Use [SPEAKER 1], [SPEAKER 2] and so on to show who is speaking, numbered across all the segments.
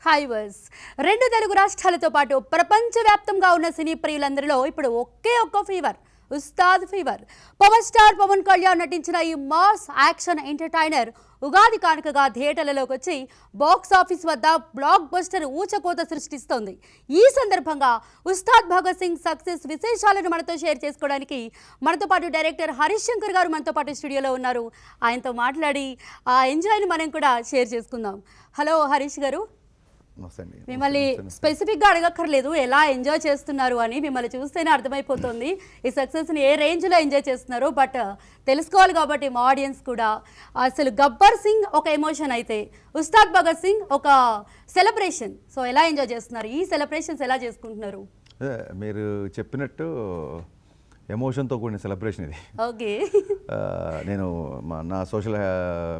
[SPEAKER 1] Hi verse. రెండు తెలుగు రాష్ట్రాలతో పాటు ప్రపంచవ్యాప్తంగా ఉన్న సినీ ప్రియులందరిలో ఇప్పుడు ఒకే ఒక్క fever, Ustad fever. Power star Pawan Kalyan నటించిన ఈ మాస్ యాక్షన్ ఎంటర్టైనర్ ఉగాది కానుకగా థియేటర్లలోకి వచ్చి బాక్స్ ఆఫీస్ వద్ద బ్లాక్ బస్టర్ ఊచకోత సృష్టిస్తోంది. ఈ సందర్భంగా ఉస్తాద్ భగత్ సింగ్ సక్సెస్ విశేషాలను మనతో షేర్ చేసుకోవడానికి మనతో పాటు డైరెక్టర్ హరీష్ శంకర్ గారు మనతో పాటు స్టూడియోలో ఉన్నారు. ఆయనతో మాట్లాడి ఆ ఎంజాయ్ని మనం కూడా షేర్ చేసుకుందాం. హలో హరీష్ గారు. మిమ్మల్ని స్పెసిఫిక్గా అడగక్కర్లేదు ఎలా ఎంజాయ్ చేస్తున్నారు అని, మిమ్మల్ని చూస్తేనే అర్థమైపోతుంది ఈ సక్సెస్ని ఏ రేంజ్లో ఎంజాయ్ చేస్తున్నారు. బట్ తెలుసుకోవాలి కాబట్టి మా ఆడియన్స్ కూడా, అసలు గబ్బర్ సింగ్ ఒక ఎమోషన్ అయితే ఉస్తాద్ భగత్ సింగ్ ఒక సెలబ్రేషన్. సో ఎలా ఎంజాయ్ చేస్తున్నారు, ఈ సెలబ్రేషన్స్ ఎలా చేసుకుంటున్నారు?
[SPEAKER 2] మీరు చెప్పినట్టు ఎమోషన్తో కూడిన సెలబ్రేషన్ ఇది.
[SPEAKER 1] ఓకే.
[SPEAKER 2] నేను నా సోషల్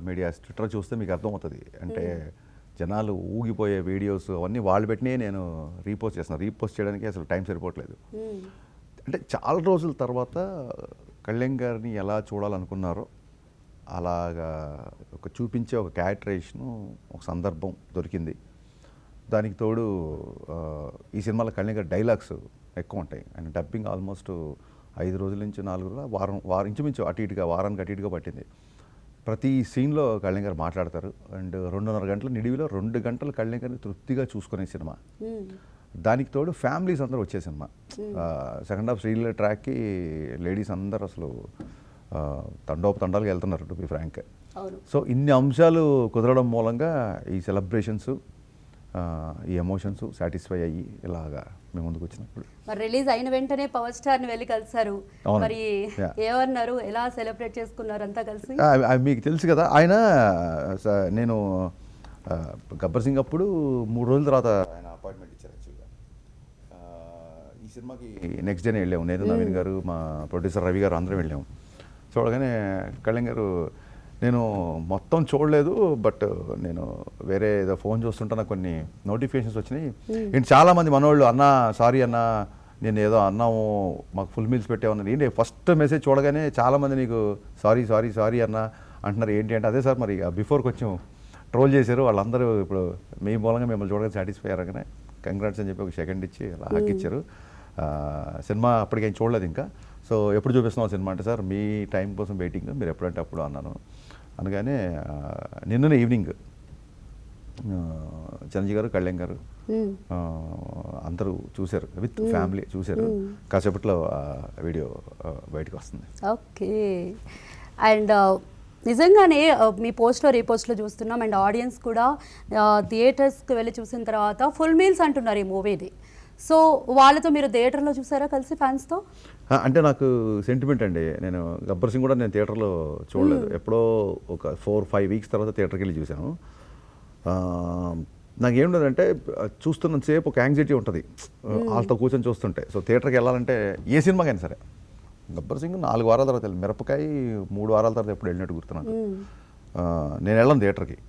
[SPEAKER 2] మీడియా ట్విట్టర్ చూస్తే మీకు అర్థమవుతుంది. అంటే జనాలు ఊగిపోయే వీడియోస్ అవన్నీ వాళ్ళు పెట్టినే నేను రీపోస్ట్ చేస్తున్నాను. రీపోస్ట్ చేయడానికి అసలు టైం సరిపోవట్లేదు. అంటే చాలా రోజుల తర్వాత కళ్యాణ్ గారిని ఎలా చూడాలనుకున్నారో అలాగా చూపించే ఒక క్యారెక్టరేషను, ఒక సందర్భం దొరికింది. దానికి తోడు ఈ సినిమాలో కళ్యాణ్ గారి డైలాగ్స్ ఎక్కువ ఉంటాయి. ఆయన డబ్బింగ్ ఆల్మోస్ట్ 5 రోజుల నుంచి 4 రోజుల వారం ఇంచుమించు అటు ఇటుగా వారానికి అటు ఇటుగా పట్టింది. ప్రతి సీన్లో కళ్యాణ్ గారు మాట్లాడతారు. అండ్ 2.5 గంటల నిడివిలో 2 గంటలు కళ్యాణ్ గారిని తృప్తిగా చూసుకునే సినిమా. దానికి తోడు ఫ్యామిలీస్ అందరూ వచ్చే సినిమా. సెకండ్ హాఫ్ శ్రీలీల ట్రాక్కి లేడీస్ అందరూ అసలు తండాలుగా వెళ్తున్నారు, టు బి ఫ్రాంక్. సో ఇన్ని అంశాలు కుదరడం మూలంగా ఈ సెలబ్రేషన్స్, ఈ ఎమోషన్స్ సాటిస్ఫై అయ్యి ఇలాగా మేము ముందుకు వచ్చినప్పుడు.
[SPEAKER 1] మరి రిలీజ్ అయిన వెంటనే పవర్ స్టార్ని వెళ్ళి కలిసారు. మరి ఏమన్నారు, ఎలా సెలబ్రేట్ చేసుకున్నారు అంతా కలిసి?
[SPEAKER 2] మీకు తెలుసు కదా, ఆయన నేను గబ్బర్ సింగ్ అప్పుడు 3 రోజుల తర్వాత ఆయన అపాయింట్మెంట్ ఇచ్చారు. యాక్చువల్గా ఈ సినిమాకి నెక్స్ట్ డేనే వెళ్ళాము. నేను, నవీన్ గారు, మా ప్రొడ్యూసర్ రవి గారు అందరం వెళ్ళాము. చూడగానే కళ్యాణ్ గారు, నేను మొత్తం చూడలేదు, బట్ నేను వేరే ఏదో ఫోన్ చూస్తుంటే నాకు కొన్ని నోటిఫికేషన్స్ వచ్చినాయి. ఏంటి చాలామంది మనోళ్ళు, అన్న సారీ అన్న, నేను ఏదో అన్నాము, మాకు ఫుల్ మీల్స్ పెట్టామన్నది. ఏంటి ఫస్ట్ మెసేజ్ చూడగానే చాలామంది నీకు సారీ సారీ సారీ అన్న అంటున్నారు. ఏంటి అంటే అదే సార్, మరి బిఫోర్ కొంచెం ట్రోల్ చేశారు వాళ్ళందరూ. ఇప్పుడు మీ మూలంగా మిమ్మల్ని చూడగానే సాటిస్ఫై అయ్యారగానే కంగ్రాట్స్ అని చెప్పి ఒక సెకండ్ ఇచ్చి అలా హక్కిచ్చారు. సినిమా అప్పటికి ఆయన చూడలేదు ఇంకా. సో ఎప్పుడు చూపిస్తున్నాం సినిమా అంటే, సార్ మీ టైం కోసం వెయిటింగ్, మీరు ఎప్పుడంటే అప్పుడు అన్నాను. అనగానే నిన్ననే ఈవినింగ్ చిరంజీవి గారు, కళ్యాణ్ గారు అందరూ చూశారు, విత్ ఫ్యామిలీ చూశారు. కాసేపట్లో వీడియో బయటకు వస్తుంది.
[SPEAKER 1] ఓకే. అండ్ నిజంగానే మీ పోస్ట్లో రీపోస్ట్లో చూస్తున్నాం. అండ్ ఆడియన్స్ కూడా థియేటర్స్కి వెళ్ళి చూసిన తర్వాత ఫుల్ మీల్స్ అంటున్నారు ఈ మూవీది. సో వాళ్ళతో మీరు థియేటర్లో చూసారా కలిసి ఫ్యాన్స్తో?
[SPEAKER 2] అంటే నాకు సెంటిమెంట్ అండి. నేను గబ్బర్ సింగ్ కూడా నేను థియేటర్లో చూడలేదు. ఎప్పుడో ఒక 4-5 వీక్స్ తర్వాత థియేటర్కి వెళ్ళి చూశాను. నాకు ఏముండదంటే చూస్తున్నంతసేపు ఒక యాంగ్జైటీ ఉంటుంది వాళ్ళతో కూర్చొని చూస్తుంటే. సో థియేటర్కి వెళ్ళాలంటే ఏ సినిమాకైనా సరే, గబ్బర్ సింగ్ 4 వారాల తర్వాత వెళ్ళి, మిరపకాయ 3 వారాల తర్వాత ఎప్పుడు వెళ్ళినట్టు గుర్తున్నాను. నేను వెళ్ళాను థియేటర్కి.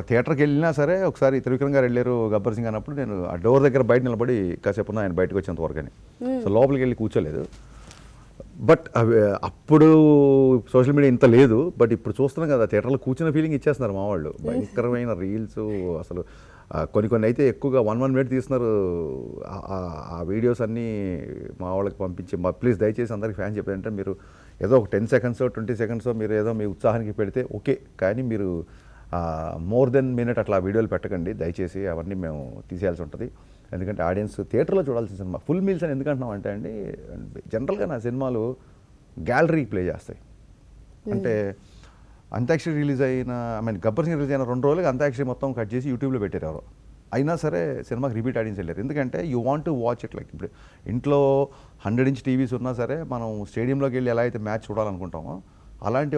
[SPEAKER 2] థియేటర్కి వెళ్ళినా సరే, ఒకసారి త్రివిక్రమ్ గారు వెళ్ళారు గబ్బర్ సింగ్ అన్నప్పుడు నేను ఆ డోర్ దగ్గర బయట నిలబడి కాసేపు ఆయన బయటకు వచ్చేంత వరకు అని. సో లోపలికి వెళ్ళి కూర్చోలేదు. బట్ అప్పుడు సోషల్ మీడియా ఇంత లేదు. బట్ ఇప్పుడు చూస్తున్నాం కదా, థియేటర్లో కూర్చున్న ఫీలింగ్ ఇచ్చేస్తున్నారు మా వాళ్ళు. భయంకరమైన రీల్స్ అసలు కొన్ని అయితే ఎక్కువగా 1 మినిట్ తీస్తున్నారు. ఆ వీడియోస్ అన్నీ మా వాళ్ళకి పంపించి, ప్లీజ్ దయచేసి అందరికి ఫ్యాన్స్ చెప్పారంటే, మీరు ఏదో ఒక 10 సెకండ్స్ 20 సెకండ్స్ మీరు ఏదో మీ ఉత్సాహానికి పెడితే ఓకే, కానీ మీరు మోర్ దెన్ మినిట్ అట్లా వీడియోలు పెట్టకండి దయచేసి. అవన్నీ మేము తీసేయాల్సి ఉంటుంది. ఎందుకంటే ఆడియన్స్ థియేటర్లో చూడాల్సిన సినిమా. ఫుల్ మీల్స్ అని ఎందుకంటున్నాం అంటే అండి, జనరల్గా నా సినిమాలు గ్యాలరీ ప్లే చేస్తాయి. అంటే అంత్యాక్షరి రిలీజ్ అయిన, గబ్బర్ సింగ్ రిలీజ్ అయిన 2 రోజులకి అంత్యాక్షరి మొత్తం కట్ చేసి యూట్యూబ్లో పెట్టారు ఎవరో. అయినా సరే సినిమాకి రిపీట్ ఆడియన్స్ వెళ్ళారు. ఎందుకంటే you want to watch it. Like ఇప్పుడు ఇంట్లో 100 ఇంచ్ టీవీస్ ఉన్నా సరే, మనం స్టేడియంలోకి వెళ్ళి ఎలా అయితే మ్యాచ్ చూడాలనుకుంటామో అలాంటి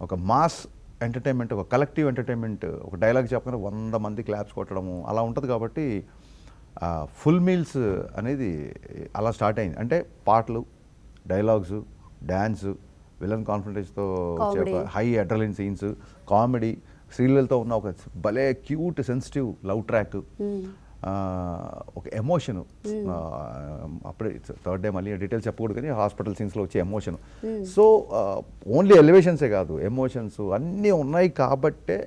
[SPEAKER 2] ఒక మాస్ ఎంటర్టైన్మెంట్, ఒక కలెక్టివ్ ఎంటర్టైన్మెంట్, ఒక డైలాగ్ చెప్పగానే 100 మంది క్లాప్స్ కొట్టడము అలా ఉంటుంది. కాబట్టి ఫుల్ మీల్స్ అనేది అలా స్టార్ట్ అయింది. అంటే పాటలు, డైలాగ్స్, డ్యాన్స్, విలన్ కాన్ఫిడెన్స్తో హై అడ్రలిన్ సీన్స్, కామెడీ, శ్రీలీలతో ఉన్న ఒక భలే క్యూట్ సెన్సిటివ్ లవ్ ట్రాక్, ఒక ఎమోషన్. అప్పుడే 3rd డే మళ్ళీ డీటెయిల్స్ చెప్పకూడదు, కానీ హాస్పిటల్ సీన్స్లో వచ్చే ఎమోషన్. సో ఓన్లీ ఎలివేషన్సే కాదు, ఎమోషన్స్ అన్నీ ఉన్నాయి కాబట్టే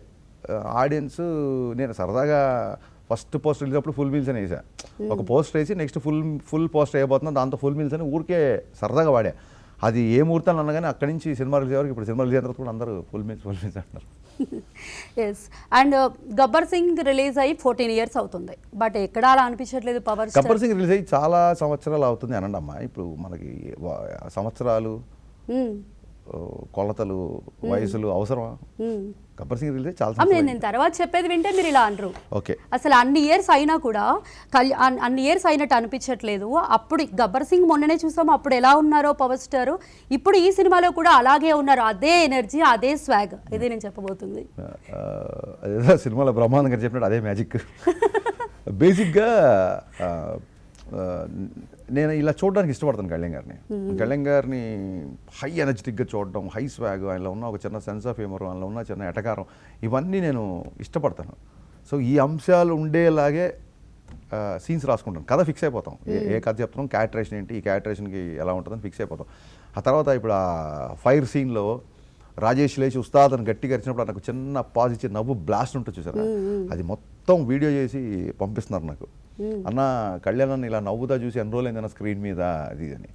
[SPEAKER 2] ఆడియన్స్ నేను సరదాగా ఫస్ట్ పోస్ట్ వెళ్ళినప్పుడు ఫుల్ మీల్స్ అని వేసా. ఒక పోస్ట్ వేసి నెక్స్ట్ ఫుల్ పోస్ట్ వేయబోతున్నాను, దాంతో ఫుల్ మీల్స్ అని ఊరికే సరదాగా వాడా. అది ఏ ముహూర్తాలు అన్నా కానీ అక్కడి నుంచి సినిమా రిలీజ్ అయ్యేవరకు, ఇప్పుడు సినిమా రిలీజ్ అయిన తర్వాత కూడా అందరూ ఫుల్ మీల్స్ అంటున్నారు.
[SPEAKER 1] Yes. And Gabbar Singh release అయ్యి 14 years అవుతుంది, బట్ ఎక్కడ అలా అనిపించట్లేదు power star.
[SPEAKER 2] Gabbar Singh release అయ్యి చాలా సంవత్సరాలు అవుతుంది అనండి అమ్మా. ఇప్పుడు మనకి సంవత్సరాలు, కొలతలు, వయసులు అవసరమా? గబ్బర్ సింగ్ రిలీజ్ చాలా
[SPEAKER 1] నేను తర్వాత చెప్పేది వింటే మీరు ఇలా అంటారు.
[SPEAKER 2] ఓకే,
[SPEAKER 1] అసలు అన్ని ఇయర్స్ అయినా కూడా అన్ని ఇయర్స్ అయినట్టు అనిపించట్లేదు. అప్పుడు గబ్బర్ సింగ్ మొన్ననే చూసాము, అప్పుడు ఎలా ఉన్నారో పవర్ స్టార్, ఇప్పుడు ఈ సినిమాలో కూడా అలాగే ఉన్నారు. అదే ఎనర్జీ, అదే స్వాగ్. ఇదే నేను చెప్పబోతుంది.
[SPEAKER 2] అదేదో సినిమాలో బ్రహ్మానందం గారు చెప్పినట్టు అదే మ్యాజిక్. బేసిక్గా నేను ఇలా చూడడానికి ఇష్టపడతాను కళ్యాణ్ గారిని హై ఎనర్జెటిక్గా చూడడం, హై స్వాగ్, ఆయనలో ఉన్న ఒక చిన్న సెన్స్ ఆఫ్ హ్యూమర్, ఆయనలో ఉన్న చిన్న ఎటకారం, ఇవన్నీ నేను ఇష్టపడతాను. సో ఈ అంశాలు ఉండేలాగే సీన్స్ రాసుకుంటాను. కథ ఫిక్స్ అయిపోతాం, ఏ కథ చెప్తున్నాం, క్యారెక్టరేషన్ ఏంటి, ఈ క్యారెక్టరేషన్కి ఎలా ఉంటుందని ఫిక్స్ అయిపోతాం. ఆ తర్వాత ఇప్పుడు ఆ ఫైర్ సీన్లో రాజేష్ లేచి ఉస్తాద్ అని గట్టిగా అరిచినప్పుడు నాకు చిన్న పాజ్ ఇచ్చి నవ్వు బ్లాస్ట్ ఉంటుంది చూసారా, అది మొత్తం వీడియో చేసి పంపిస్తున్నారు నాకు. అన్న కళ్యాణ్ ఇలా నవ్వుతా చూసి ఎన్రోల్ అయిందన్న స్క్రీన్ మీద అది అని.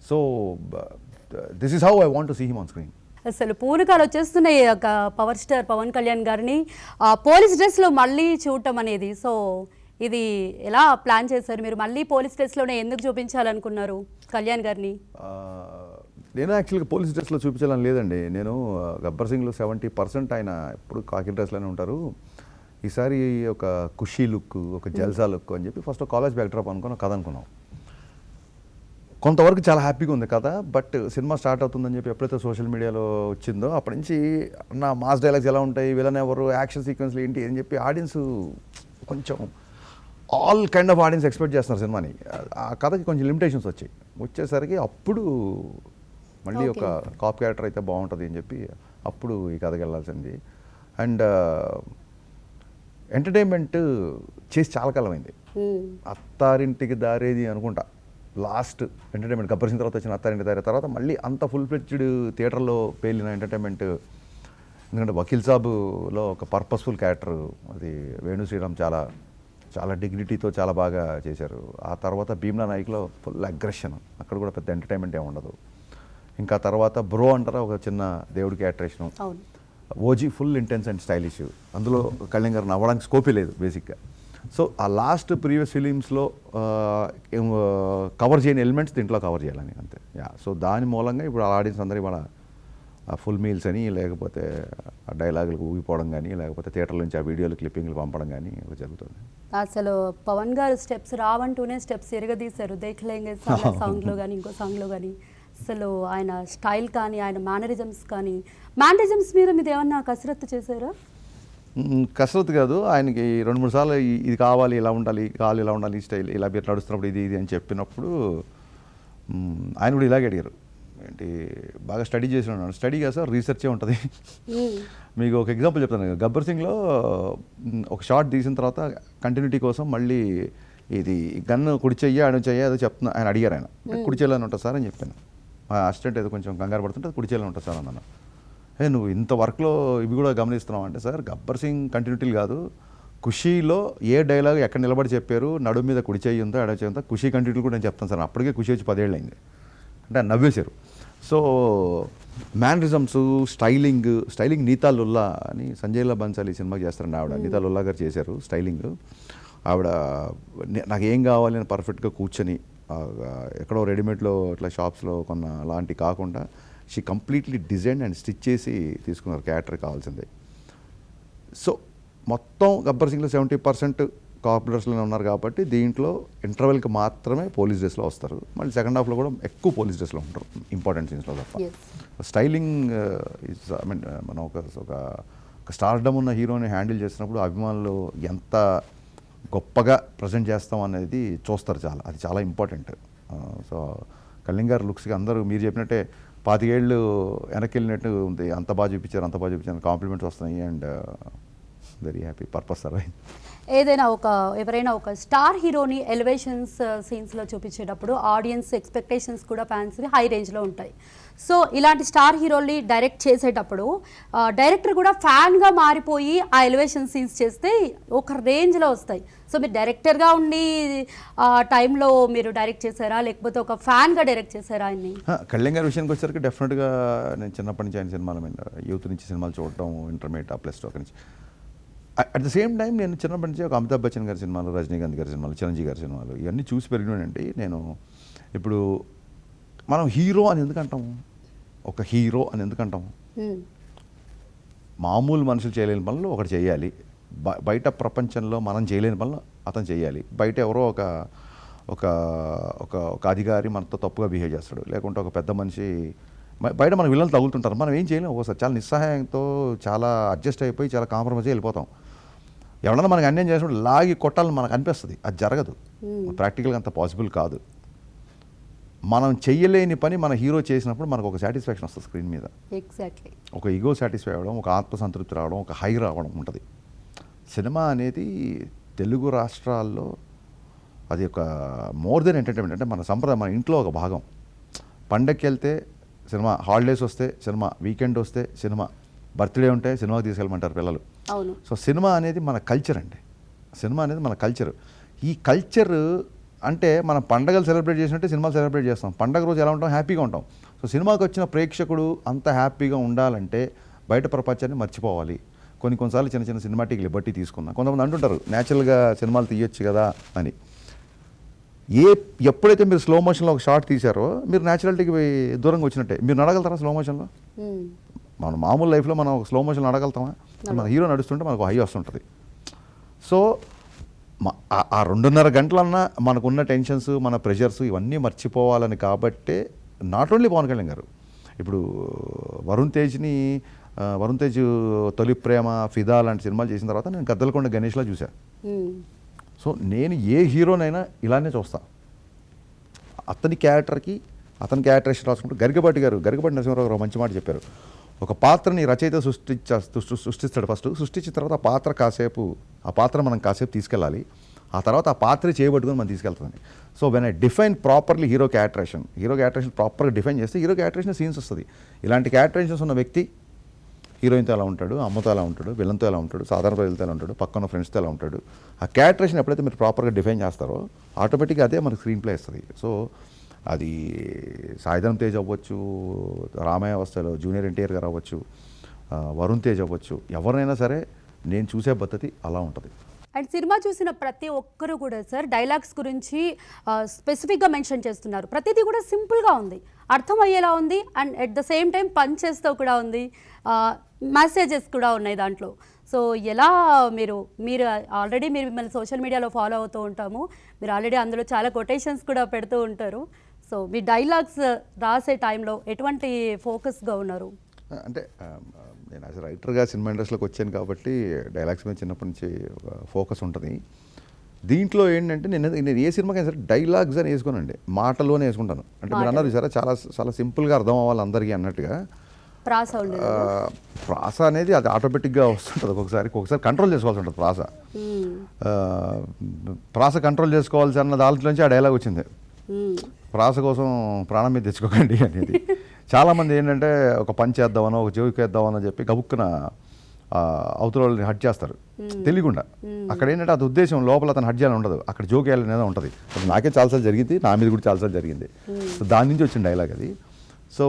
[SPEAKER 2] So this is how I want to see him on screen.
[SPEAKER 1] అసలు పూనకాలు వచ్చేస్తున్నాయి పవర్ స్టార్ పవన్ కళ్యాణ్ గారిని పోలీస్ డ్రెస్లో మళ్ళీ చూడటం అనేది. సో ఇది ఎలా ప్లాన్ చేశారు మీరు? మళ్ళీ పోలీస్ డ్రెస్లోనే ఎందుకు చూపించాలనుకున్నారు కళ్యాణ్ గారిని?
[SPEAKER 2] నేను యాక్చువల్గా పోలీస్ డ్రెస్లో చూపించాలని లేదండి. నేను గబ్బర్ సింగ్లో 70% ఆయన ఎప్పుడు కాకి డ్రెస్లోనే ఉంటారు. ఈసారి ఒక ఖుషీ లుక్, ఒక జల్సా లుక్ అని చెప్పి ఫస్ట్ కాలేజ్ బ్యాక్డ్రాప్ అనుకున్నాం, కథ అనుకున్నాం. కొంతవరకు చాలా హ్యాపీగా ఉంది కథ. బట్ సినిమా స్టార్ట్ అవుతుందని చెప్పి ఎప్పుడైతే సోషల్ మీడియాలో వచ్చిందో అప్పటి నుంచి నా మాస్ డైలాగ్స్ ఎలా ఉంటాయి, విలన్ ఎవరు, యాక్షన్ సీక్వెన్స్లు ఏంటి అని చెప్పి ఆడియన్స్ కొంచెం all kind of audience expect చేస్తున్నారు సినిమాని. ఆ కథకి కొంచెం లిమిటేషన్స్ వచ్చేసరికి అప్పుడు మళ్ళీ ఒక కాప్ క్యారెక్టర్ అయితే బాగుంటుంది అని చెప్పి అప్పుడు ఈ కథకి వెళ్ళాల్సింది. అండ్ ఎంటర్టైన్మెంట్ చేసి చాలా కాలం అయింది. అత్తారింటికి దారేది అనుకుంటా లాస్ట్ ఎంటర్టైన్మెంట్. గబ్బర్ సింగ్ తర్వాత వచ్చిన అత్తారింటి దారే తర్వాత మళ్ళీ అంత ఫుల్ ఫ్లెడ్జ్డ్ థియేటర్లో పేలిన ఎంటర్టైన్మెంట్. ఎందుకంటే వకీల్ సాబ్లో ఒక పర్పస్ఫుల్ క్యారెక్టర్, అది వేణు శ్రీరామ్ చాలా చాలా డిగ్నిటీతో చాలా బాగా చేశారు. ఆ తర్వాత భీమ్లా నాయక్లో ఫుల్ అగ్రెషన్, అక్కడ కూడా పెద్ద ఎంటర్టైన్మెంట్ ఏమి ఉండదు. ఇంకా తర్వాత బ్రో అంటారా ఒక చిన్న దేవుడి characterisation. OG full intense and stylish, అందులో కళ్యాణ్ గారు నవ్వడానికి స్కోపే లేదు బేసిక్గా. సో ఆ లాస్ట్ ప్రీవియస్ ఫిలిమ్స్లో కవర్ చేయని ఎలిమెంట్స్ దీంట్లో కవర్ చేయాలని అంతే. సో దాని మూలంగా ఇప్పుడు ఆడియన్స్ అందరూ ఇవాళ ఫుల్ మీల్స్ అని, లేకపోతే ఆ డైలాగులు ఊగిపోవడం కానీ, లేకపోతే థియేటర్ నుంచి ఆ వీడియోలు క్లిప్పింగ్లు పంపడం కానీ జరుగుతుంది.
[SPEAKER 1] అసలు పవన్ గారు స్టెప్స్ రావంటూనే స్టెప్స్ ఎరగదీశారు. దేఖ్లేంగే సాంగ్లో కానీ ఇంకో సాంగ్లో కానీ. అసలు ఆయన స్టైల్ కానీ, ఆయన మేనరిజమ్స్ మీద ఏమన్నా కసరత్తు చేశారా?
[SPEAKER 2] కసరత్తు కాదు, ఆయనకి 2-3 సార్లు ఇది కావాలి, ఇలా ఉండాలి, కావాలి ఇలా ఉండాలి, స్టైల్ ఇలా మీరు నడుస్తున్నప్పుడు ఇది అని చెప్పినప్పుడు ఆయన కూడా ఇలాగే అడిగారు. ఏంటి బాగా స్టడీ చేసి ఉన్నాను. స్టడీ కాదు సార్, రీసెర్చే ఉంటుంది. మీకు ఒక ఎగ్జాంపుల్ చెప్తాను. గబ్బర్ సింగ్లో ఒక షార్ట్ తీసిన తర్వాత కంటిన్యూటీ కోసం మళ్ళీ ఇది గన్ను కుడి చెయ్యి అడు చెయ్యి అదో చెప్తున్నా ఆయన అడిగారు. ఆయన కుడి చెయ్యాలని ఉంటుంది సార్ అని చెప్పాను. మా అసిస్టెంట్ ఏదో కొంచెం కంగారు పడుతుంటే కుడి చెయ్యాలని ఉంటుంది సార్ అన్నాను. నువ్వు ఇంత వర్క్లో ఇవి కూడా గమనిస్తున్నావు అంటే, సార్ గబ్బర్ సింగ్ కంటిన్యూటీలు కాదు, ఖుషీలో ఏ డైలాగ్ ఎక్కడ నిలబడి చెప్పారు, నడుము మీద కుడి చెయ్యి ఉందో ఎడ చెయ్యి ఉందో, ఖుషీ కంటిన్యూటీ కూడా నేను చెప్తాను సార్. అప్పటికే ఖుషి వచ్చి 10 ఏళ్ళు అయింది అంటే నవ్వేశారు. So mannerisms, styling Neeta Lulla అని సంజయ్ లీలా బన్సాలి సినిమాకి చేస్తారండి ఆవిడ. నీతా లుల్లా గారు చేశారు స్టైలింగ్. ఆవిడ నాకు ఏం కావాలి అని పర్ఫెక్ట్గా కూర్చొని, ఎక్కడో రెడీమేడ్లో ఇట్లా షాప్స్లో కొన్న అలాంటి కాకుండా she completely design and stitch చేసి తీసుకున్నారు క్యారెక్టర్ కావాల్సింది. సో మొత్తం గబ్బర్ సింగ్లో 70% కాపులర్స్లోనే ఉన్నారు కాబట్టి దీంట్లో ఇంటర్వెల్కి మాత్రమే పోలీస్ డ్రెస్లో వస్తారు. మళ్ళీ సెకండ్ హాఫ్లో కూడా ఎక్కువ పోలీస్ డ్రెస్లో ఉంటారు ఇంపార్టెంట్ సీన్స్లో తప్ప. స్టైలింగ్ ఇస్ ఐ మీన్ మనం ఒక స్టార్డమ్ ఉన్న హీరోని హ్యాండిల్ చేసినప్పుడు అభిమానులు ఎంత గొప్పగా ప్రజెంట్ చేస్తాం అనేది చూస్తారు. అది చాలా ఇంపార్టెంట్. సో కళ్యాణ్ గారు లుక్స్కి అందరూ మీరు చెప్పినట్టే 25 ఏళ్ళు వెనక్కి వెళ్ళినట్టు ఉంది. అంత బాగా చూపించారు కాంప్లిమెంట్స్ వస్తున్నాయి. And very happy. Purpose sir.
[SPEAKER 1] ఎవరైనా ఒక స్టార్ హీరోని ఎలివేషన్స్ సీన్స్లో చూపించేటప్పుడు ఆడియన్స్ ఎక్స్పెక్టేషన్స్ కూడా ఫ్యాన్స్వి హై రేంజ్లో ఉంటాయి. సో ఇలాంటి స్టార్ హీరోల్ని డైరెక్ట్ చేసేటప్పుడు డైరెక్టర్ కూడా ఫ్యాన్గా మారిపోయి ఆ ఎలివేషన్ సీన్స్ చేస్తే ఒక రేంజ్లో వస్తాయి. సో మీరు డైరెక్టర్గా ఉండి ఆ టైంలో మీరు డైరెక్ట్ చేశారా, లేకపోతే ఒక ఫ్యాన్గా డైరెక్ట్ చేశారా ఆయన్ని?
[SPEAKER 2] కళ్యాణ్ గారి విషయానికి వచ్చేసరికి డెఫినెట్గా నేను చిన్నప్పటి నుంచి ఆయన సినిమాల మీద యూత్ నుంచి సినిమాలు చూడటం, ఇంటర్మీడియట్ ప్లస్ టూ అక్కడి నుంచి. అట్ ద సేమ్ టైం నేను చిన్నప్పటి నుంచి ఒక అమితాబ్ బచ్చన్ గారి సినిమాలు, రజనీకాంత్ గారి సినిమాలు, చిరంజీవి గారి సినిమాలు ఇవన్నీ చూసి పెరిగినానండి నేను. ఇప్పుడు మనం హీరో అని ఎందుకు అంటాము, ఒక హీరో అని ఎందుకు అంటాము? మామూలు మనుషులు చేయలేని పనులు ఒకటి చేయాలి, బయట ప్రపంచంలో మనం చేయలేని పనులు అతను చేయాలి. బయట ఎవరో ఒక ఒక ఒక అధికారి మనతో తప్పుగా బిహేవ్ చేస్తాడు, లేకుంటే ఒక పెద్ద మనిషి బయట మన విలన్లు తగులుతుంటారు, మనం ఏం చేయలేము. ఒకసారి చాలా నిస్సహాయంతో చాలా అడ్జస్ట్ అయిపోయి చాలా కాంప్రమైజ్ వెళ్ళిపోతాం. ఎవరన్నా మనకు అన్యాయం చేసినప్పుడు లాగి కొట్టాలని మనకు అనిపిస్తుంది, అది జరగదు, ప్రాక్టికల్గా అంత పాసిబుల్ కాదు. మనం చెయ్యలేని పని మన హీరో చేసినప్పుడు మనకు ఒక సాటిస్ఫాక్షన్ వస్తుంది స్క్రీన్ మీద.
[SPEAKER 1] ఎగ్జాక్ట్లీ.
[SPEAKER 2] ఒక ఈగో సాటిస్ఫై అవ్వడం, ఒక ఆత్మసంతృప్తి రావడం, ఒక హై రావడం ఉంటుంది. సినిమా అనేది తెలుగు రాష్ట్రాల్లో అది ఒక మోర్ దెన్ ఎంటర్టైన్మెంట్. అంటే మన సంప్రదాయం, మన ఇంట్లో ఒక భాగం. పండగకి వెళ్తే సినిమా, హాలిడేస్ వస్తే సినిమా, వీకెండ్ వస్తే సినిమా, బర్త్డే ఉంటే సినిమాకి తీసుకెళ్ళమంటారు పిల్లలు.
[SPEAKER 1] అవును. సో
[SPEAKER 2] సినిమా అనేది మన కల్చర్ అండి. సినిమా అనేది మన కల్చర్. ఈ కల్చర్ అంటే మనం పండగలు సెలబ్రేట్ చేసినట్టే సినిమాలు సెలబ్రేట్ చేస్తాం. పండగ రోజు ఎలా ఉంటాం, హ్యాపీగా ఉంటాం. సో సినిమాకి వచ్చిన ప్రేక్షకుడు అంత హ్యాపీగా ఉండాలంటే బయట ప్రపంచాన్ని మర్చిపోవాలి. కొన్నిసార్లు చిన్న చిన్న సినిమాటిక్ లిబర్టీ తీసుకుందాం. కొంతమంది అంటుంటారు న్యాచురల్గా సినిమాలు తీయొచ్చు కదా అని. ఎప్పుడైతే మీరు స్లో మోషన్లో ఒక షార్ట్ తీశారో మీరు న్యాచురాలిటీకి దూరంగా వచ్చినట్టే. మీరు నడగలుగుతారా స్లో మోషన్లో? మన మామూలు లైఫ్లో మనం ఒక స్లో మోషన్లో నడగలుగుతామా? మన హీరో నడుస్తుంటే మనకు హై వస్తుంటుంది. సో ఆ 2.5 గంటలన్నా మనకున్న టెన్షన్స్, మన ప్రెషర్స్ ఇవన్నీ మర్చిపోవాలని కాబట్టే నాట్ ఓన్లీ పవన్ కళ్యాణ్ గారు, ఇప్పుడు వరుణ్ తేజ్ తొలి ప్రేమ, ఫిదా లాంటి సినిమాలు చేసిన తర్వాత నేను గద్దలకొండ గణేష్లా చూశాను. సో నేను ఏ హీరోనైనా ఇలానే చూస్తాను. అతని క్యారెక్టరేషన్ రాసుకుంటూ గరికపాటి నరసింహారావు గారు మంచి మాట చెప్పారు. ఒక పాత్రని రచయిత సృష్టిస్తాడు. ఫస్ట్ సృష్టించిన తర్వాత ఆ పాత్ర మనం కాసేపు తీసుకెళ్ళాలి. ఆ తర్వాత ఆ పాత్ర చేయబట్టుకుని మనం తీసుకెళ్తుంది. So when I define properly hero characterisation ప్రాపర్గా డిఫైన్ చేస్తే హీరో క్యారెక్టరేషన్ సీన్స్ వస్తుంది. ఇలాంటి క్యారెక్టరేషన్స్ ఉన్న వ్యక్తి హీరోయిన్తో ఎలా ఉంటాడు, అమ్మతో ఎలా ఉంటాడు, విలన్తో ఎలా ఉంటాడు, సాధారణ ప్రజలతో ఎలా ఉంటాడు, పక్కన ఫ్రెండ్స్తో ఎలా ఉంటాడు, ఆ క్యారెక్టరేషన్ ఎప్పుడైతే మీరు ప్రాపర్గా డిఫైన్ చేస్తారో ఆటోమేటిక్గా అదే మనకు స్క్రీన్ ప్లే ఇస్తుంది. సో అది సాయిధరం తేజ్ అవ్వచ్చు, రామయ్య అవస్థలో జూనియర్ ఎన్టీఆర్ గారు అవ్వచ్చు, వరుణ్ తేజ్ అవ్వచ్చు, ఎవరైనా సరే నేను చూసే పద్ధతి అలా ఉంటుంది.
[SPEAKER 1] అండ్ సినిమా చూసిన ప్రతి ఒక్కరు కూడా సార్ డైలాగ్స్ గురించి స్పెసిఫిక్గా మెన్షన్ చేస్తున్నారు. ప్రతిదీ కూడా సింపుల్గా ఉంది, అర్థమయ్యేలా ఉంది, and at the same time పంచెస్తో కూడా ఉంది, మెసేజెస్ కూడా ఉన్నాయి దాంట్లో. సో ఎలా మీరు ఆల్రెడీ మిమ్మల్ని సోషల్ మీడియాలో ఫాలో అవుతూ ఉంటాము, మీరు ఆల్రెడీ అందులో చాలా కొటేషన్స్ కూడా పెడుతూ ఉంటారు. సో మీ డైలాగ్స్ రాసే టైంలో ఎటువంటి ఫోకస్గా ఉన్నారు?
[SPEAKER 2] అంటే నేను యాజ్ రైటర్గా సినిమా ఇండస్ట్రీలోకి వచ్చాను కాబట్టి డైలాగ్స్ మీద చిన్నప్పటి నుంచి ఫోకస్ ఉంటుంది. దీంట్లో ఏంటంటే నేను ఏ సినిమాకైనా సరే డైలాగ్స్ అని వేసుకోనండి, మాటలోనే వేసుకుంటాను. అంటే మీరు అన్నారు సరే చాలా చాలా సింపుల్గా అర్థం అవ్వాలి అందరికీ అన్నట్టుగా. ప్రాస అనేది అది ఆటోమేటిక్గా వస్తుంటుంది. ఒక్కొక్కసారి కంట్రోల్ చేసుకోవాల్సి ఉంటుంది ప్రాస కంట్రోల్ చేసుకోవాల్సి అన్న దాంట్లోంచి ఆ డైలాగ్ వచ్చింది, ప్రాస కోసం ప్రాణం మీద తెచ్చుకోకండి అనేది. చాలామంది ఏంటంటే ఒక పని చేద్దామనో ఒక జోక్ వేద్దామని చెప్పి గబుక్కున అవతల వాళ్ళని హట్ చేస్తారు తెలియకుండా. అక్కడ ఏంటంటే అది ఉద్దేశం, లోపల అతను హట్ చేయాలని ఉండదు, అక్కడ జోక్ వేయాలనేది ఉంటుంది. నాకే చాలాసార్లు జరిగింది, నా మీద కూడా చాలాసార్లు జరిగింది. సో దాని నుంచి వచ్చిన డైలాగ్ అది. సో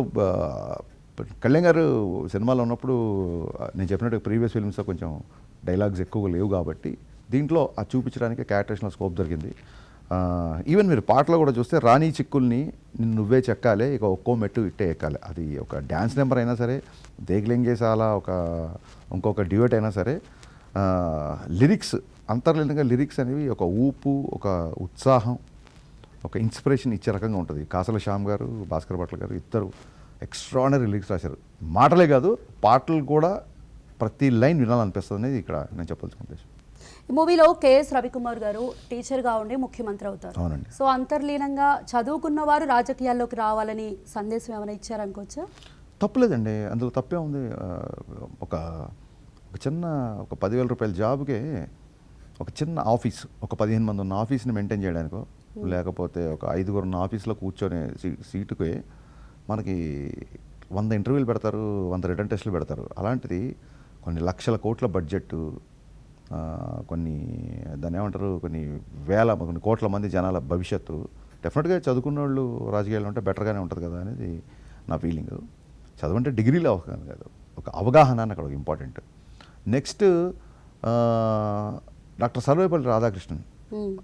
[SPEAKER 2] కళ్యాణ్ గారు సినిమాలో ఉన్నప్పుడు నేను చెప్పినట్టు ప్రీవియస్ ఫిల్మ్స్లో కొంచెం డైలాగ్స్ ఎక్కువగా లేవు కాబట్టి దీంట్లో అది చూపించడానికి క్యారెక్టరేషన్లో స్కోప్ దొరికింది. ఈవెన్ మీరు పాటలో కూడా చూస్తే రాణి చిక్కుల్ని నువ్వే చెక్కాలి, ఇక ఒక్కో మెట్టు ఇట్టే ఎక్కాలి. అది ఒక డ్యాన్స్ నెంబర్ అయినా సరే, దేగ్లింగేసాలా ఇంకొక డ్యూయట్ అయినా సరే, లిరిక్స్ అంతర్లీనంగా లిరిక్స్ అనేవి ఒక ఊపు, ఒక ఉత్సాహం, ఒక ఇన్స్పిరేషన్ ఇచ్చే రకంగా ఉంటుంది. కాసల శ్యామ్ గారు, భాస్కర్ భట్ల గారు ఇద్దరు ఎక్స్ట్రాడినరీ లిరిక్స్ రాశారు. మాటలే కాదు పాటలు కూడా ప్రతి లైన్ వినాలనిపిస్తుంది అనేది ఇక్కడ నేను చెప్పాల్సిన ఉద్దేశం.
[SPEAKER 1] ఈ మూవీలో కేఎస్ రవికుమార్ గారు టీచర్గా ఉండి ముఖ్యమంత్రి అవుతారు.
[SPEAKER 2] అవునండి.
[SPEAKER 1] సో అంతర్లీనంగా చదువుకున్న వారు రాజకీయాల్లోకి రావాలని సందేశం ఏమైనా ఇచ్చారనుకోవచ్చా?
[SPEAKER 2] తప్పులేదండి, అందులో తప్పే ఉంది. ఒక చిన్న 10,000 రూపాయల జాబ్కే ఒక చిన్న ఆఫీస్, ఒక 15 మంది ఉన్న ఆఫీస్ని మెయింటైన్ చేయడానికో లేకపోతే ఒక 5గురు ఉన్న ఆఫీస్లో కూర్చొని సీటుకి మనకి 100 ఇంటర్వ్యూలు పెడతారు, 100 రిటర్న్ టెస్టులు పెడతారు. అలాంటిది కొన్ని లక్షల కోట్ల బడ్జెట్, కొన్ని దాన్ని ఏమంటారు, కొన్ని కోట్ల మంది జనాల భవిష్యత్తు. డెఫినెట్గా చదువుకున్న వాళ్ళు రాజకీయాలు ఉంటే బెటర్గానే ఉంటుంది కదా అనేది నా ఫీలింగ్. చదువంటే డిగ్రీలో అవగాహన కాదు, ఒక అవగాహన అని అక్కడ important. Next doctor Sarvepalli Radhakrishnan,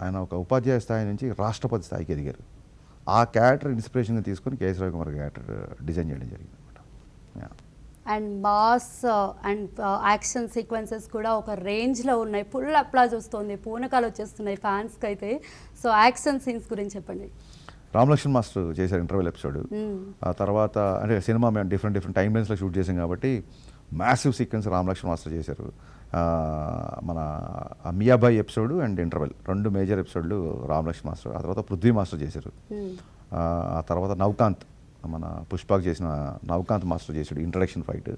[SPEAKER 2] ఆయన ఒక ఉపాధ్యాయ స్థాయి నుంచి రాష్ట్రపతి స్థాయికి ఎదిగారు. ఆ క్యారెక్టర్ ఇన్స్పిరేషన్గా తీసుకొని కేఎస్ రవికుమార్ క్యారెక్టర్ డిజైన్ చేయడం జరిగింది అనమాట.
[SPEAKER 1] And mass and action sequences కూడా ఒక రేంజ్లో ఉన్నాయి. ఫుల్ అప్లాజ్ వస్తుంది, పూనకాలు వచ్చేస్తున్నాయి ఫ్యాన్స్కి అయితే. సో యాక్షన్ సీన్స్ గురించి చెప్పండి.
[SPEAKER 2] రామలక్ష్మణ్ మాస్టర్ చేశారు ఇంటర్వెల్ ఎపిసోడ్. ఆ తర్వాత అంటే సినిమా మేము డిఫరెంట్ టైం లైన్స్లో షూట్ చేసాం కాబట్టి మ్యాసివ్ సీక్వెన్స్ రామలక్ష్మణ్ మాస్టర్ చేశారు. మన మియాబాయి ఎపిసోడ్ అండ్ ఇంటర్వెల్ 2 మేజర్ ఎపిసోడ్లు రామలక్ష్మణ్ మాస్టర్. ఆ తర్వాత పృథ్వీ మాస్టర్ చేశారు. ఆ తర్వాత నవకాంత్, మన పుష్పక్ చేసిన నవకాంత్ మాస్టర్ చేశాడు ఇంట్రడక్షన్ ఫైట్.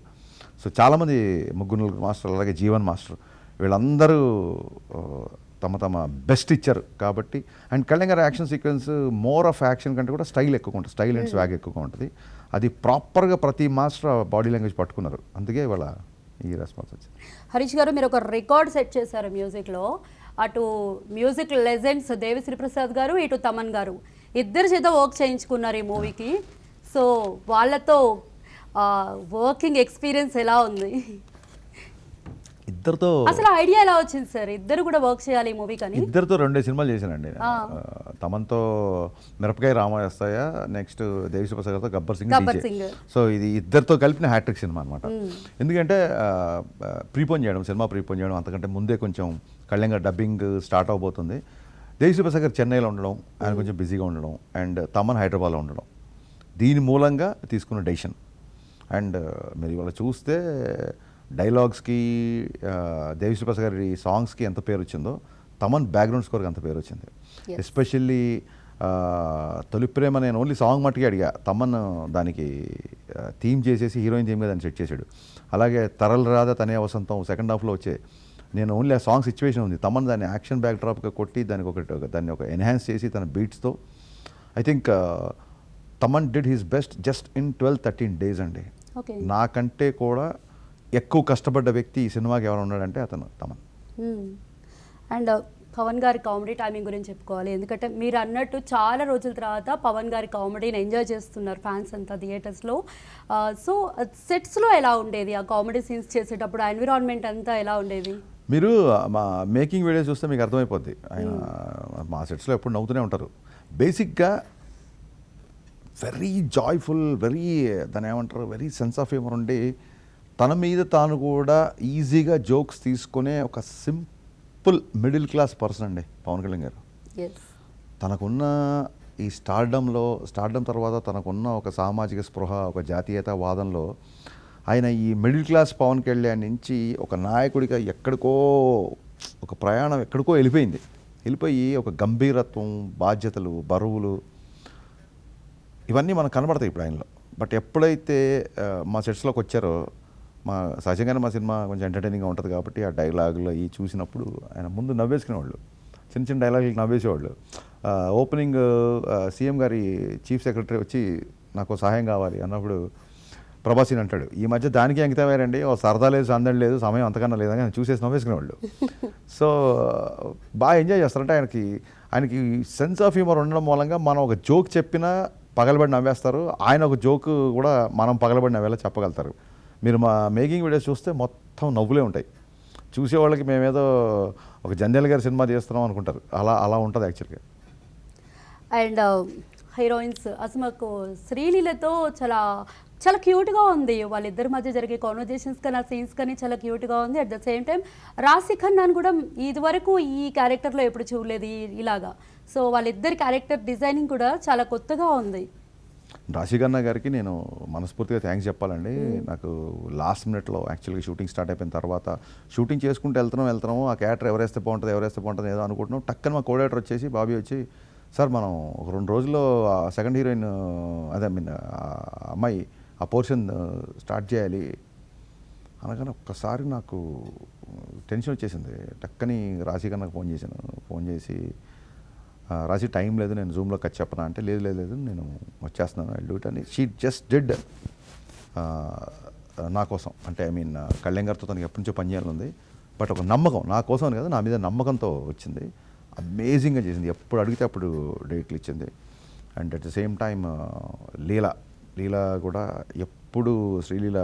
[SPEAKER 2] సో చాలామంది 3 మాస్టర్లు, అలాగే జీవన్ మాస్టర్, వీళ్ళందరూ తమ బెస్ట్ ఇచ్చారు కాబట్టి. అండ్ కళ్యాణ్ గారి action sequence more of action కంటే కూడా స్టైల్ ఎక్కువగా ఉంటుంది, స్టైల్ అండ్ స్వాగ్ ఎక్కువగా ఉంటుంది. అది ప్రాపర్గా ప్రతి మాస్టర్ బాడీ లాంగ్వేజ్ పట్టుకున్నారు, అందుకే ఇవాళ ఈ రెస్పాన్స్ వచ్చింది.
[SPEAKER 1] హరీష్ గారు, మీరు ఒక రికార్డ్ సెట్ చేశారు మ్యూజిక్లో. అటు మ్యూజిక్ లెజెండ్స్ దేవిశ్రీ ప్రసాద్ గారు, ఇటు తమన్ గారు, ఇద్దరు చేత వర్క్ చేయించుకున్నారు ఈ మూవీకి. సో వాళ్ళతో వర్కింగ్ ఎక్స్పీరియన్స్ ఎలా ఉంది?
[SPEAKER 2] ఇద్దరితో
[SPEAKER 1] అసలు ఐడియా ఎలా వచ్చింది సార్, ఇద్దరు కూడా వర్క్ చేయాలి ఈ మూవీ కానీ?
[SPEAKER 2] ఇద్దరితో 2 సినిమాలు చేశానండి. తమన్తో మిరపకాయ రామయ్య, నెక్స్ట్ దేవిశ్రీ ప్రసాద్ గారితో గబ్బర్ సింగ్. సో ఇది ఇద్దరితో కలిపిన హ్యాట్రిక్ సినిమా అనమాట. ఎందుకంటే సినిమా ప్రీపోన్ చేయడం, అంతకంటే ముందే కొంచెం కళ్యాణ్ గారు డబ్బింగ్ స్టార్ట్ అవబోతుంది. దేవిశ్రీ ప్రసాద్ గారు చెన్నైలో ఉండడం, ఆయన కొంచెం బిజీగా ఉండడం, అండ్ తమన్ హైదరాబాద్లో ఉండడం, దీని మూలంగా తీసుకున్న డెసిషన్. అండ్ మీరు ఇవాళ చూస్తే డైలాగ్స్కి, దేవిశ్రీ ప్రసాద్ గారి సాంగ్స్కి ఎంత పేరు వచ్చిందో, తమన్ బ్యాక్గ్రౌండ్ స్కోర్కి అంత పేరు వచ్చింది. ఎస్పెషల్లీ తొలి ప్రేమ నేను ఓన్లీ సాంగ్ మట్టుకే అడిగా, తమన్ దానికి థీమ్ చేసేసి హీరోయిన్ థీమ్గా దాన్ని సెట్ చేశాడు. అలాగే తరల్ రాధా తనే వసంతం సెకండ్ హాఫ్లో వచ్చే, నేను ఓన్లీ ఆ సాంగ్ సిచ్యువేషన్ ఉంది, తమన్ దాన్ని యాక్షన్ బ్యాక్ డ్రాప్గా కొట్టి దాన్ని ఒక ఎన్హాన్స్ చేసి తన బీట్స్తో. I think Thaman did his best just in 12-13 days అండి. నాకంటే కూడా ఎక్కువ కష్టపడ్డ వ్యక్తి ఈ సినిమాకి ఎవరు ఉన్నాడంటే అతను తమన్.
[SPEAKER 1] అండ్ పవన్ గారి కామెడీ టైమింగ్ గురించి చెప్పుకోవాలి, ఎందుకంటే మీరు అన్నట్టు చాలా రోజుల తర్వాత పవన్ గారి కామెడీని ఎంజాయ్ చేస్తున్నారు ఫ్యాన్స్ అంతా థియేటర్స్లో. సో సెట్స్లో ఎలా ఉండేది, ఆ కామెడీ సీన్స్ చేసేటప్పుడు ఎన్విరాన్మెంట్ అంతా ఎలా ఉండేది?
[SPEAKER 2] మీరు మా మేకింగ్ వీడియోస్ చూస్తే మీకు అర్థమైపోద్ది. ఆయన మా సెట్స్లో ఎప్పుడు నవ్వుతూనే ఉంటారు. బేసిక్గా వెరీ జాయ్ఫుల్, దాని ఏమంటారు, వెరీ సెన్స్ ఆఫ్ హ్యూమర్ ఉండి, తన మీద తాను కూడా ఈజీగా జోక్స్ తీసుకునే ఒక సింపుల్ మిడిల్ క్లాస్ పర్సన్ అండి పవన్ కళ్యాణ్ గారు. తనకున్న ఈ స్టార్డమ్ తర్వాత తనకున్న ఒక సామాజిక స్పృహ, ఒక జాతీయతావాదంలో ఆయన ఈ మిడిల్ క్లాస్ పవన్ కళ్యాణ్ నుంచి ఒక నాయకుడిగా ఒక ప్రయాణం ఎక్కడికో వెళ్ళిపోయి ఒక గంభీరత్వం, బాధ్యతలు, బరువులు, ఇవన్నీ మనకు కనబడతాయి ఇప్పుడు ఆయనలో. బట్ ఎప్పుడైతే మా సెట్స్లోకి వచ్చారో, సహజంగానే మా సినిమా కొంచెం ఎంటర్టైనింగ్గా ఉంటుంది కాబట్టి ఆ డైలాగులు అవి చూసినప్పుడు ఆయన ముందు నవ్వేసుకునేవాళ్ళు, చిన్న డైలాగులు నవ్వేసేవాళ్ళు. ఓపెనింగ్ సీఎం గారి చీఫ్ సెక్రటరీ వచ్చి నాకు సహాయం కావాలి అన్నప్పుడు ప్రభాసిని అంటాడు, ఈ మధ్య దానికి అంకితమయ్యారండి, సరదా లేదు, సందడి లేదు, సమయం అంతకన్నా లేదని ఆయన చూసేసి నవ్వేసుకునేవాళ్ళు. సో బాగా ఎంజాయ్ చేస్తారంటే ఆయనకి సెన్స్ ఆఫ్ హ్యూమర్ ఉండడం మూలంగా మనం ఒక జోక్ చెప్పినా పగలబడి నవ్వేస్తారు, ఆయన ఒక జోక్ కూడా మనం పగలబడి నవ్వేలా చెప్పగలుగుతారు. మీరు మా మేకింగ్ వీడియోస్ చూస్తే మొత్తం నవ్వులే ఉంటాయి. చూసేవాళ్ళకి మేమేదో ఒక జంధ్యాల గారి సినిమా చేస్తున్నాం అనుకుంటారు, అలా ఉంటుంది యాక్చువల్గా.
[SPEAKER 1] అండ్ హీరోయిన్స్ అసలు మాకు శ్రీలీలతో చాలా చాలా క్యూట్గా ఉంది, వాళ్ళిద్దరి మధ్య జరిగే కాన్వర్జేషన్స్ కానీ ఆ సీన్స్ కానీ చాలా క్యూట్గా ఉంది. అట్ ద సేమ్ టైం రాశి ఖన్నాను కూడా ఇదివరకు ఈ క్యారెక్టర్లో ఎప్పుడు చూడలేదు ఇలాగా. సో వాళ్ళిద్దరి క్యారెక్టర్ డిజైనింగ్ కూడా చాలా కొత్తగా ఉంది.
[SPEAKER 2] రాశి ఖన్నా గారికి నేను మనస్ఫూర్తిగా థ్యాంక్స్ చెప్పాలండి. నాకు లాస్ట్ మినిట్లో యాక్చువల్గా షూటింగ్ స్టార్ట్ అయిపోయిన తర్వాత షూటింగ్ చేసుకుంటూ వెళ్తున్నాము, ఆ క్యారెక్టర్ ఎవరేస్తే బాగుంటుంది ఏదో అనుకుంటున్నాం. టక్కన మా కోడేటర్ వచ్చేసి, బాబీ వచ్చి, సార్ మనం ఒక 2 రోజుల్లో సెకండ్ హీరోయిన్ అమ్మాయి ఆ పోర్షన్ స్టార్ట్ చేయాలి అనగానే ఒక్కసారి నాకు టెన్షన్ వచ్చేసింది. టక్కని రాశి కన్నా ఫోన్ చేశాను. ఫోన్ చేసి రాశి టైం లేదు, నేను జూమ్లోకి వచ్చి చెప్పనా అంటే లేదు లేదు లేదు నేను వచ్చేస్తున్నాను, ఐ డూ ఇట్ అని షీ జస్ట్ డిడ్ నా కోసం. అంటే ఐ మీన్ కళ్యాణ్ గారితో తనకి ఎప్పటి నుంచో పనిచేయాలని ఉంది, బట్ ఒక నమ్మకం నా కోసం అని కదా, నా మీద నమ్మకంతో వచ్చింది. అమేజింగ్గా చేసింది, ఎప్పుడు అడిగితే అప్పుడు డేట్లు ఇచ్చింది. And at the same time Leela కూడా ఎప్పుడు శ్రీలీల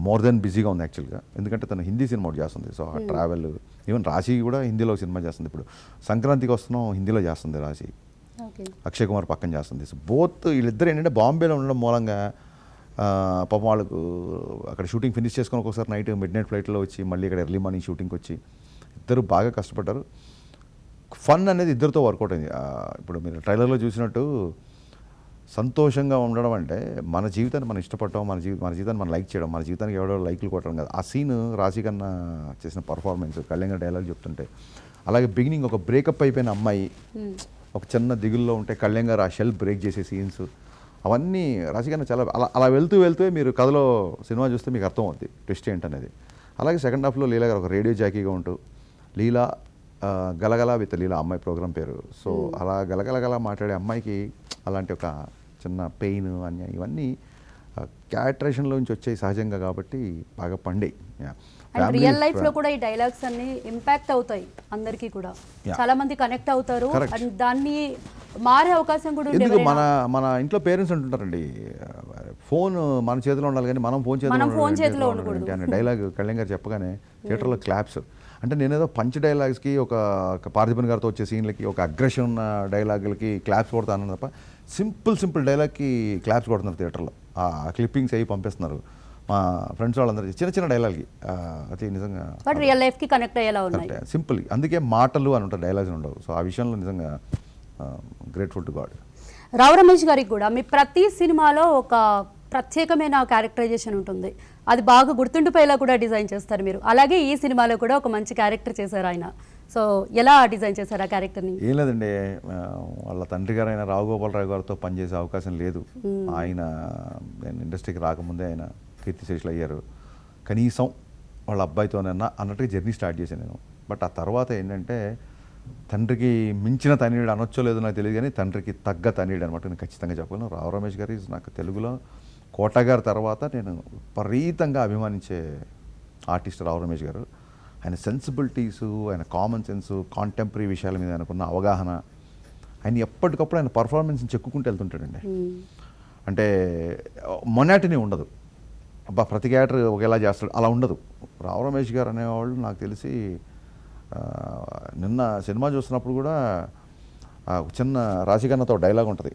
[SPEAKER 2] మోర్ దెన్ బిజీగా ఉంది యాక్చువల్గా. ఎందుకంటే తను హిందీ సినిమా ఒకటి చేస్తుంది. సో ఆ ట్రావెల్, ఈవెన్ రాశి కూడా హిందీలో సినిమా చేస్తుంది. ఇప్పుడు సంక్రాంతికి వస్తున్నాం, హిందీలో చేస్తుంది రాశి. అక్షయ్ కుమార్ పక్కన చేస్తుంది. సో బోత్ వీళ్ళిద్దరు ఏంటంటే బాంబేలో ఉండడం మూలంగా పాపం వాళ్ళకు అక్కడ షూటింగ్ ఫినిష్ చేసుకొని ఒకసారి నైట్ మిడ్ నైట్ ఫ్లైట్లో వచ్చి మళ్ళీ ఇక్కడ ఎర్లీ మార్నింగ్ షూటింగ్కి వచ్చి ఇద్దరు బాగా కష్టపడ్డారు. ఫన్ అనేది ఇద్దరితో వర్కౌట్ అయింది. ఇప్పుడు మీరు ట్రైలర్లో చూసినట్టు సంతోషంగా ఉండడం అంటే మన జీవితాన్ని మనం ఇష్టపడటం, మన జీవితాన్ని మనం లైక్ చేయడం, మన జీవితానికి ఎవడో లైక్లు కొట్టడం కదా. ఆ సీన్ రాశి కన్నా చేసిన పర్ఫార్మెన్స్, కళ్యాణ్ డైలాగ్ చెప్తుంటే, అలాగే బిగినింగ్ ఒక బ్రేకప్ అయిపోయిన అమ్మాయి ఒక చిన్న దిగుల్లో ఉంటే కళ్యాణ్ గారు ఆ షెల్ బ్రేక్ చేసే సీన్స్, అవన్నీ రాశి కన్నా చాలా అలా వెళ్తూ మీరు కథలో సినిమా చూస్తే మీకు అర్థం అవుద్ది ట్విస్ట్ ఏంటనేది. అలాగే సెకండ్ హాఫ్లో లీలా గారు ఒక రేడియో జాకీగా ఉంటూ, లీలా గలగల విత్ లీలా అమ్మాయి ప్రోగ్రామ్ పేరు. సో అలా గలగలగల మాట్లాడే అమ్మాయికి అలాంటి ఒక చిన్న పెయిన్ అన్యాయం ఇవన్నీ క్యారెక్టరేషన్లో నుంచి వచ్చాయి సహజంగా, కాబట్టి బాగా పండాయి.
[SPEAKER 1] రియల్ లైఫ్ లో కూడా ఈ డైలాగ్స్ అన్ని ఇంపాక్ట్ అవుతాయి, అందరికీ కూడా చాలా మంది కనెక్ట్ అవుతారు, అండ్ దాన్ని మారే అవకాశం కూడా ఉంది.
[SPEAKER 2] ఎందుకు మన ఇంట్లో పేరెంట్స్ అంటుంటారండి, ఫోన్ మన చేతిలో ఉండాలి కానీ మనం ఫోన్ చేతిలో ఉండకూడదు అనే డైలాగ్ కళ్యాణ్ గారు చెప్పగానే థియేటర్లో క్లాప్స్. అంటే నేనేదో పంచ్ డైలాగ్స్కి, ఒక పార్థిబన్ గారితో వచ్చే సీన్లకి, ఒక అగ్రెషన్ ఉన్న డైలాగులకి క్లాప్స్ కొడతాను తప్ప సింపుల్ డైలాగ్కి క్లాప్స్ కొడుతున్నారు థియేటర్లో. ఆ క్లిప్పింగ్స్ అయ్యి పంపిస్తున్నారు మా ఫ్రెండ్స్ వాళ్ళందరికీ, చిన్న డైలాగ్కి. అది నిజంగా
[SPEAKER 1] రియల్ లైఫ్కి కనెక్ట్ అయ్యేలా ఉన్నాయి,
[SPEAKER 2] సింపుల్. అందుకే మాటలు అని ఉంటారు, డైలాగ్స్ ఉండవు. సో ఆ విషయంలో నిజంగా grateful to God.
[SPEAKER 1] Rao Ramesh గారికి కూడా మీ ప్రతి సినిమాలో ఒక ప్రత్యేకమైన క్యారెక్టరైజేషన్ ఉంటుంది, అది బాగా గుర్తుండిపోయేలా కూడా డిజైన్ చేస్తారు మీరు. అలాగే ఈ సినిమాలో కూడా ఒక మంచి క్యారెక్టర్ చేశారు ఆయన. సో ఎలా డిజైన్ చేశారు ఆ క్యారెక్టర్ని?
[SPEAKER 2] ఏం లేదండి, వాళ్ళ తండ్రి గారు అయిన రావు గోపాలరావు గారితో పనిచేసే అవకాశం లేదు. ఆయన నేను ఇండస్ట్రీకి రాకముందే ఆయన కీర్తిశేషులు అయ్యారు. కనీసం వాళ్ళ అబ్బాయితోనన్నా అన్నట్టుగా జర్నీ స్టార్ట్ చేశాను నేను. బట్ ఆ తర్వాత ఏంటంటే తండ్రికి మించిన తనయుడు అనొచ్చో లేదో నాకు తెలియదు, కానీ తండ్రికి తగ్గ తనయుడు అనమాట నేను ఖచ్చితంగా చెప్పగలను. రావు రమేష్ గారు నాకు తెలుగులో కోట గారి తర్వాత నేను విపరీతంగా అభిమానించే ఆర్టిస్ట్ రావు రమేష్ గారు. ఆయన సెన్సిబిలిటీసు, ఆయన కామన్ సెన్సు, కాంటెంపరీ విషయాల మీద ఆయనకున్న అవగాహన, ఆయన ఎప్పటికప్పుడు ఆయన పర్ఫార్మెన్స్ని చెక్కుకుంటూ వెళ్తుంటాడండి. అంటే మొనాటిని ఉండదు, అబ్బా ప్రతి క్యారెక్టర్ ఒకేలా చేస్తాడు అలా ఉండదు. రావు రమేష్ గారు అనేవాళ్ళు నాకు తెలిసి నిన్న సినిమా చూస్తున్నప్పుడు కూడా చిన్న రాశికన్నతో డైలాగ్ ఉంటుంది.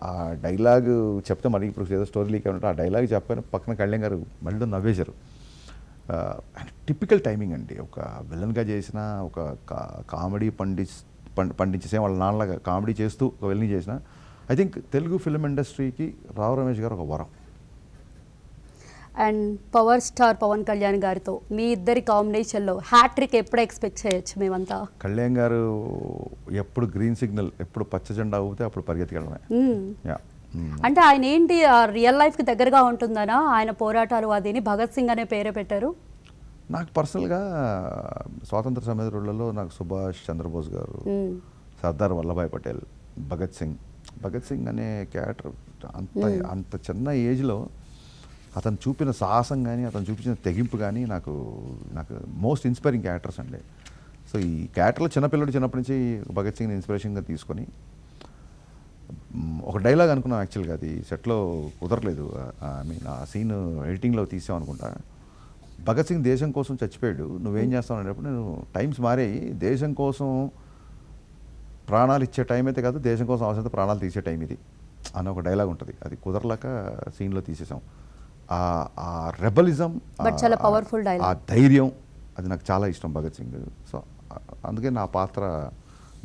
[SPEAKER 2] ఆ డైలాగ్ చెప్తే మరి ఇప్పుడు ఏదో స్టోరీ లీక్ అయినట్టు ఆ డైలాగ్ చెప్పగానే పక్కన కళ్యాణ్ గారు మళ్ళీ నవ్వేశారు. టిపికల్ టైమింగ్ అండి, ఒక విలన్గా చేసిన, ఒక కామెడీ పండించేసే వాళ్ళ నాన్నలాగా కామెడీ చేస్తూ ఒక విలన్ చేసిన, ఐ థింక్ తెలుగు ఫిల్మ్ ఇండస్ట్రీకి రావు రమేష్ గారు ఒక వరం.
[SPEAKER 1] And power star Pawan Kalyan గారితో మీ ఇద్దరి కాంబినేషన్లో హ్యాట్రిక్ ఎప్పుడు ఎక్స్పెక్ట్ చేయొచ్చు మేమంతా?
[SPEAKER 2] కళ్యాణ్ గారు ఎప్పుడు గ్రీన్ సిగ్నల్, ఎప్పుడు పచ్చ జెండా ఊపితే అప్పుడు పరిగెత్తికెళ్ళడమే.
[SPEAKER 1] అంటే ఆయన ఏంటి రియల్ లైఫ్కి దగ్గరగా ఉంటుందనా ఆయన పోరాటాలు అదిని భగత్ సింగ్ అనే పేరే పెట్టారు?
[SPEAKER 2] నాకు పర్సనల్గా స్వాతంత్ర సమరయోధులలో నాకు సుభాష్ చంద్రబోస్ గారు, సర్దార్ వల్లభాయ్ పటేల్, భగత్ సింగ్ అనే క్యారెక్టర్ అంత చిన్న ఏజ్లో అతను చూపిన సాహసం కానీ, అతను చూపించిన తెగింపు కానీ నాకు మోస్ట్ ఇన్స్పైరింగ్ క్యారెక్టర్స్ అండి. సో ఈ క్యారెక్టర్లో చిన్నప్పటి నుంచి భగత్ సింగ్ని ఇన్స్పిరేషన్గా తీసుకొని ఒక డైలాగ్ అనుకున్నాం. యాక్చువల్గా అది సెట్లో కుదరలేదు, ఐ మీన్ ఆ సీన్ ఎడిటింగ్లో తీసాం అనుకుంటా. భగత్ సింగ్ దేశం కోసం చచ్చిపోయాడు, నువ్వేం చేస్తావు అనేటప్పుడు నేను టైమ్స్ మారాయి, దేశం కోసం ప్రాణాలు ఇచ్చే టైం అయితే కాదు, దేశం కోసం అవసరం ప్రాణాలు తీసే టైం ఇది అన్న ఒక డైలాగ్ ఉంటుంది. అది కుదరలేక సీన్లో తీసేసాం. ఆ రెబలిజం,
[SPEAKER 1] చాలా పవర్ఫుల్ డైలాగ్,
[SPEAKER 2] ఆ ధైర్యం, అది నాకు చాలా ఇష్టం భగత్ సింగ్. సో అందుకే నా పాత్ర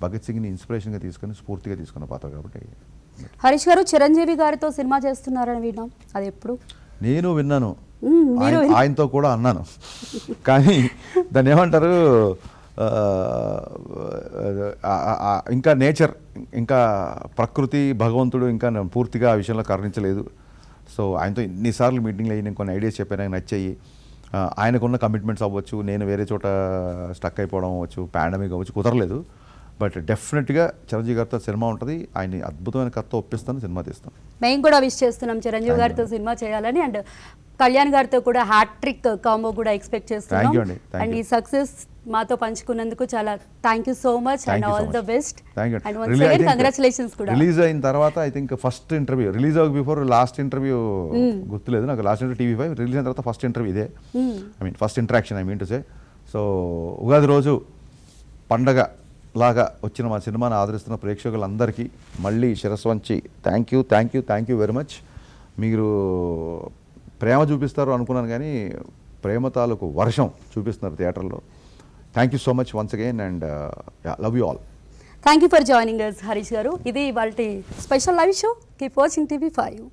[SPEAKER 2] భగత్ సింగ్ని ఇన్స్పిరేషన్గా తీసుకొని స్ఫూర్తిగా తీసుకున్న పాత్ర కాబట్టి.
[SPEAKER 1] హరీష్ గారు చిరంజీవి గారితో సినిమా చేస్తున్నారని విన్నాం, అది ఎప్పుడు?
[SPEAKER 2] నేను విన్నాను, ఆయనతో కూడా అన్నాను, కానీ దాన్ని ఏమంటారు, ఇంకా నేచర్, ఇంకా ప్రకృతి, భగవంతుడు ఇంకా పూర్తిగా ఆ విషయంలో కరుణించలేదు. సో ఆయనతో ఎన్నిసార్లు మీటింగ్లు అయ్యి నేను కొన్ని ఐడియాస్ చెప్పాను, ఆయన నచ్చాయి. ఆయనకున్న కమిట్మెంట్స్ అవ్వచ్చు, నేను వేరే చోట స్టక్ అయిపోవడం అవ్వచ్చు, పాండమిక్ అవ్వచ్చు, కుదరలేదు. బట్ డెఫినెట్గా చిరంజీవి గారితో సినిమా ఉంటుంది. ఆయన అద్భుతమైన కథతో ఒప్పిస్తాను, సినిమా తీస్తాను.
[SPEAKER 1] మేము కూడా విష్ చేస్తున్నాం చిరంజీవి గారితో సినిమా చేయాలని. అండ్ కళ్యాణ్ గారితో కూడా హ్యాట్రిక్ కాంబో కూడా ఎక్స్పెక్ట్ చేస్తున్నాం.
[SPEAKER 2] Thank you అండి. Thank
[SPEAKER 1] and
[SPEAKER 2] you.
[SPEAKER 1] ఈ సక్సెస్ మాతో పంచుకున్నందుకు చాలా thank you so much
[SPEAKER 2] Thank
[SPEAKER 1] and
[SPEAKER 2] you so
[SPEAKER 1] all the
[SPEAKER 2] much.
[SPEAKER 1] Best.
[SPEAKER 2] Thank you.
[SPEAKER 1] And once again congratulations కూడా.
[SPEAKER 2] రిలీజ్ అయిన తర్వాత I think first interview, release అవ్వక బిఫోర్ లాస్ట్ ఇంటర్వ్యూ గుర్తులేదు నాకు. లాస్ట్ ఇంటర్వ్యూ TV5, రిలీజ్ అయిన తర్వాత first interview ఇదే. I mean first interaction I mean to say. So Ugadi రోజు పండగ లాగా వచ్చిన మా సినిమాని ఆదరిస్తున్న ప్రేక్షకులందరికీ మళ్ళీ శిరస్సు వంచి థ్యాంక్ యూ వెరీ మచ్. మీరు ప్రేమ చూపిస్తారు అనుకున్నాను, కానీ ప్రేమ తాలూకు వర్షం చూపిస్తున్నారు థియేటర్లో. Thank you so much once again and love you all.
[SPEAKER 1] Thank you for joining us Harish garu. ఇది వాళ్ళ special live show. Keep watching TV5.